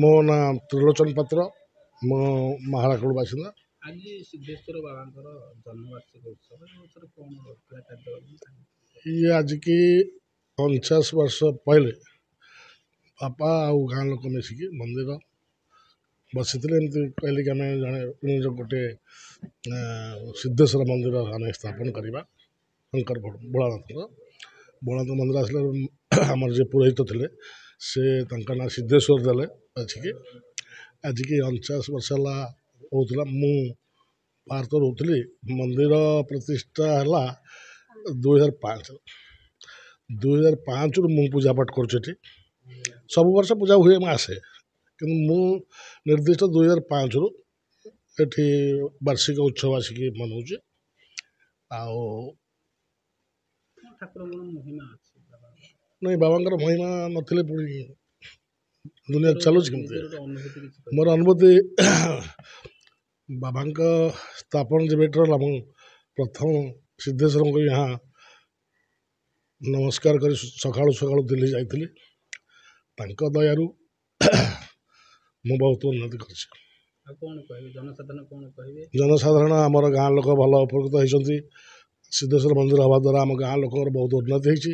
मो ना त्रिलोचन पात्र मो महाराकोड़ बासिंदा। आज सिद्धेश्वर बाबा जन्मवार्षिक उत्सव ये आज की 50 वर्ष पहले बापा आउ गाँ लोक मिसिकी मंदिर बसी एमती कहले कि आम जड़े गोटे सिद्धेश्वर मंदिर आम स्थापन करवा शंकर भोलानाथ भोलानाथ मंदिर आसला आमर जे पुरोहित थे से ना सिद्धेश्वर देले अच्छी आज की 49 वर्ष है होता मु भारत रोली मंदिर प्रतिष्ठा है 2005 रु मु पूजा पाठ कर सब वर्ष पूजा हुए आसे कि मु निर्दिष्ट 2005 रु एठी वार्षिक उत्सव आसिक मनाऊे नहीं बाबा महिमा नथिले पुणी दुनिया चलुच केमती मोर अनुभूति बाबा स्थापन जब रहा प्रथम सिद्धेश्वर को यहाँ नमस्कार कर सका सका दिल्ली जाइली दयारू मु बहुत उन्नति कर जनसाधारण आमर गाँ लोक भल उपकृत होती सिद्धेश्वर मंदिर हवा द्वारा आम गाँ लोक बहुत उन्नति होती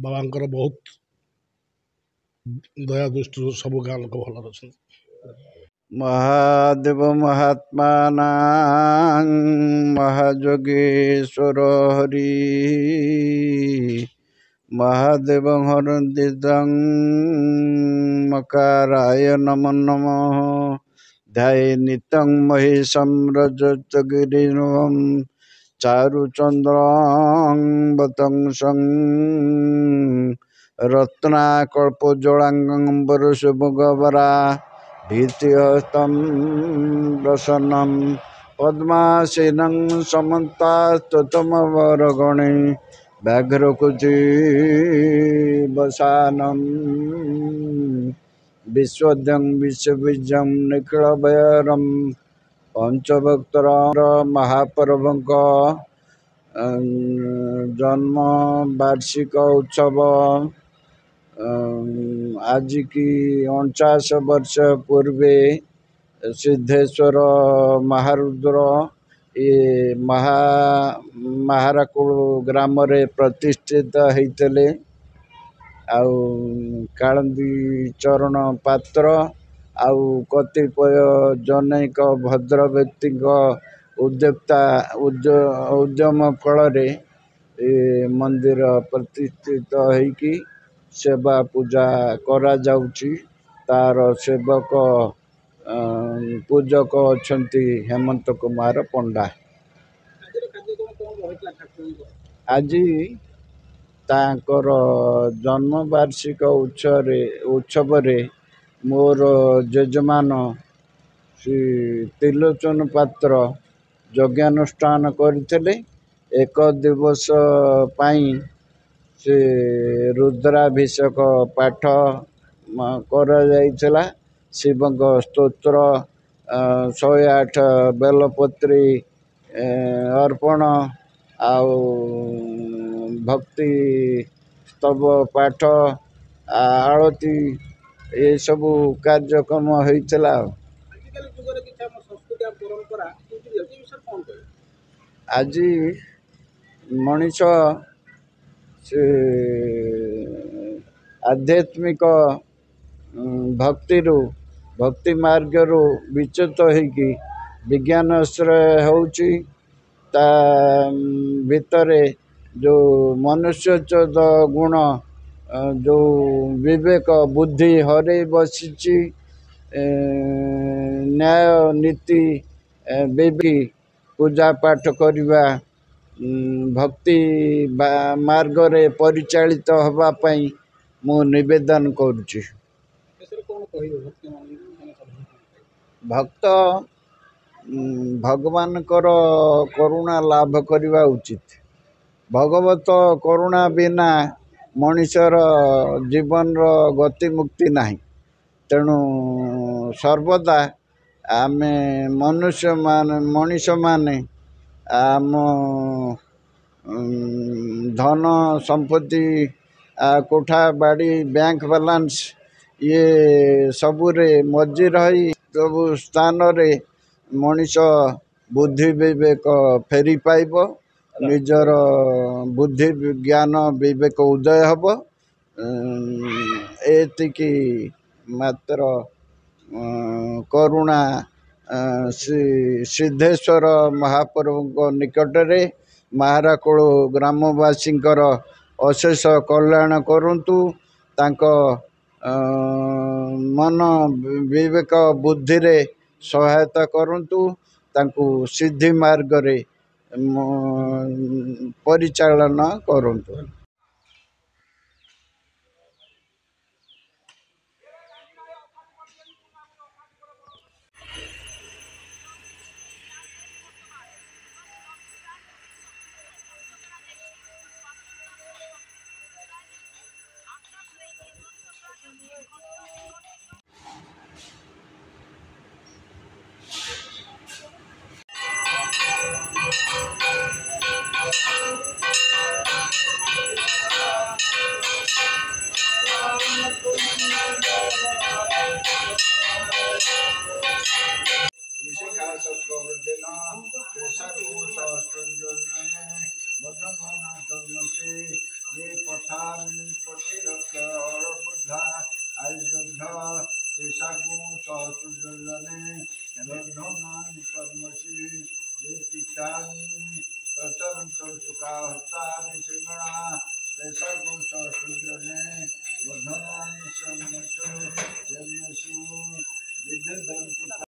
बाबा बहुत दया दृष्टि सब गाँ लोक भल अच्छा महादेव महात्मा महाजोगेश्वर हरि महादेव हरदिदं मकाराय नमो नमः ध्याये नितं महेशं रजतगिरिं चारुचन्द्रं वतंसं रत्नाकल्पजोड़ाङ्गम्बरशुभगवरा भीतिहस्तं प्रसन्नं पद्मासीनं समन्तास्ततमवरगणे व्याघ्रकुचिवसानं विश्वद्यं विश्वबीजं निखिलभयरं पंचभक्तर महाप्रभुक जन्म वार्षिक उत्सव आज की 49 वर्ष पूर्वे सिद्धेश्वर महारुद्र ये महाराकुड़ ग्राम रे प्रतिष्ठित होते आउ कालंदी चरण पात्र आउ कतिपय जनैक भद्र व्यक्ति उद्यम फल मंदिर प्रतिष्ठित होइकी सेवा पूजा करा जाउची तार सेवक पूजक अच्छी हेमंत कुमार पंडा आज तांकर जन्म वार्षिक उत्सव मोर जजमान श्री त्रिलोचन पात्र यज्ञानुष्ठान करते एक दिवस पाई से रुद्राभिषेक पाठ करा जाइछला शिवंक स्तोत्र 108 बेलपत्री अर्पण आउ भक्ति स्तव पाठ आरती ये सबू कार्यक्रम होइछला। आज मनीष से आध्यात्मिक भक्ति मार्ग रु विच्युत होइकी विज्ञान आश्रय होउची ता भितरे जो मनुष्य चोद गुण जो विवेक बुद्धि हरे बसिची न्याय नीति बेबी पूजा पाठ करवा भक्ति मार्ग रे परिचालित हवा पाई मु निवेदन करुची। भक्त भगवान करुणा लाभ करवा उचित। भगवत करुणा बिना मनुष्यर जीवन गति मुक्ति नहीं। तेणु सर्वदा आमे मनुष्य माने आम धन संपत्ति कोठा बाड़ी बैंक बालांस ये सबुरे मजी रही सब स्थान रे मनीष बुद्धि विवेक फेरी पाइब निजर बुद्धि ज्ञान विवेक उदय हब एतिकी मात्र करुणा श्री सिद्धेश्वर महाप्रभु निकटरे महाराकोल ग्रामवासींकर अशेष कल्याण करंतु तांक मन विवेक बुद्धि रे सहायता करंतु तांकु सिद्धि मार्ग रे परिचालन करंतु।